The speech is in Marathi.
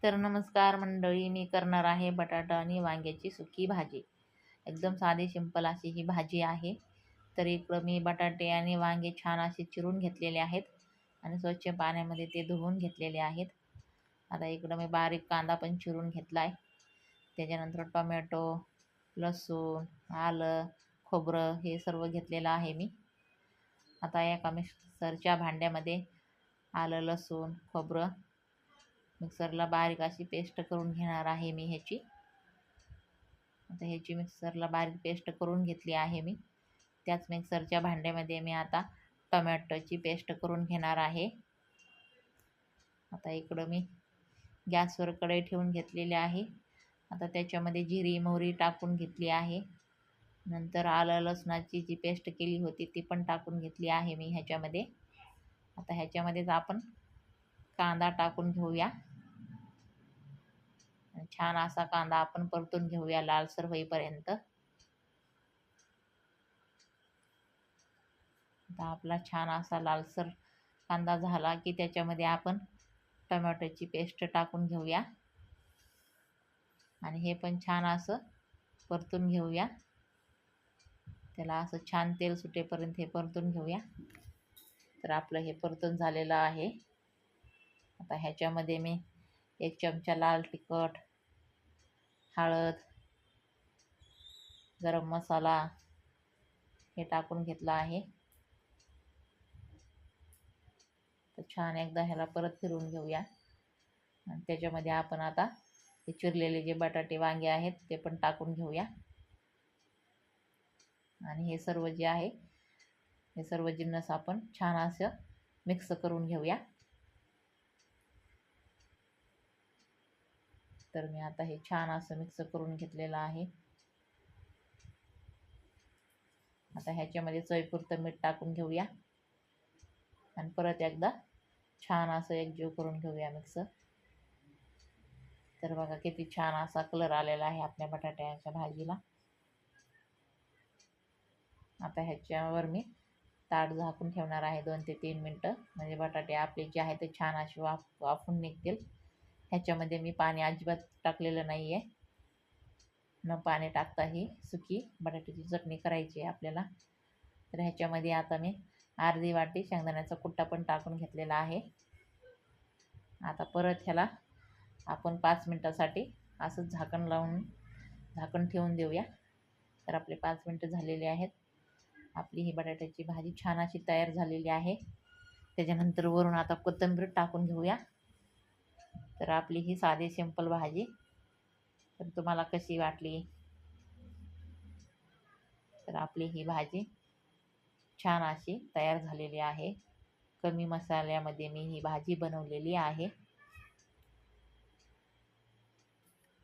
तर नमस्कार मंडळी, मी करणार आहे बटाटा आणि वांग्याची सुकी भाजी. एकदम साधी सिंपल अशी ही भाजी आहे. तर इकडं मी बटाटे आणि वांगे छान असे चिरून घेतलेले आहेत आणि स्वच्छ पाण्यामध्ये ते धुवून घेतलेले आहेत. आता इकडं मी बारीक कांदा पण चिरून घेतला आहे. त्याच्यानंतर टोमॅटो, लसूण, आलं, खोबरं हे सर्व घेतलेलं आहे मी. आता एका मिक्सरच्या भांड्यामध्ये आलं, लसूण, खोबरं मिक्सरला बारीक अशी पेस्ट करून घेणार आहे मी ह्याची. आता ह्याची मिक्सरला बारीक पेस्ट करून घेतली आहे मी. त्याच मिक्सरच्या भांड्यामध्ये मी आता टोमॅटोची पेस्ट करून घेणार आहे. आता इकडं मी गॅसवर कढई ठेवून घेतलेली आहे. आता त्याच्यामध्ये जिरी मोहरी टाकून घेतली आहे. नंतर आलं लसणाची जी पेस्ट केली होती ती पण टाकून घेतली आहे मी ह्याच्यामध्ये. आता ह्याच्यामध्येच आपण कांदा टाकून घेऊया. छान असा कांदा आपण परतून घेऊया लालसर होईपर्यंत. आता आपला छान असा लालसर कांदा झाला की त्याच्यामध्ये आपण टोमॅटोची पेस्ट टाकून घेऊया आणि हे पण छान असं परतून घेऊया. त्याला असं छान तेल सुटेपर्यंत हे परतून घेऊया. तर आपलं हे परतून झालेलं आहे. आता ह्याच्यामध्ये मी 1 चमचा लाल तिखट, हळद, गरम मसाला हे टाकून घेतला आहे. तर छान एकदा ह्याला परत फिरवून घेऊया आणि त्याच्यामध्ये आपण आता हे चिरलेले जे बटाटे वांगे आहेत ते पण टाकून घेऊया आणि हे सर्व जे आहे हे सर्व जिन्नस आपण छान असं मिक्स करून घेऊया. तर मी आता हे छान असं मिक्स करून घेतलेलं आहे. आता ह्याच्यामध्ये चवीपुरतं मीठ टाकून घेऊया आणि परत एकदा छान असं एकजीव करून घेऊया मिक्स. तर बघा किती छान असा कलर आलेला आहे आपल्या बटाट्याच्या भाजीला. आता ह्याच्यावर मी ताट झाकून ठेवणार आहे 2 ते 3 मिनटं, म्हणजे बटाटे आपले जे आहे ते छान असे वाफून निघतील. ह्याच्यामध्ये मी पाणी अजिबात टाकलेलं नाही आहे. न पाणी टाकता ही सुकी बटाट्याची चटणी करायची आहे आपल्याला. तर ह्याच्यामध्ये आता मी अर्धी वाटी शेंगदाण्याचा कुट्टा पण टाकून घेतलेला आहे. आता परत ह्याला आपण 5 मिनटासाठी असं झाकण ठेवून देऊया. तर आपले 5 मिनटं झालेले आहेत. आपली ही बटाट्याची भाजी छान अशी तयार झालेली आहे. त्याच्यानंतर वरून आता कोथिंबीर टाकून घेऊया. तर आपली ही साधी सिंपल भाजी तर तुम्हाला कशी वाटली? तर आपली ही भाजी छान अशी तयार झालेली आहे. कमी मसाल्यामध्ये मी ही भाजी बनवलेली आहे.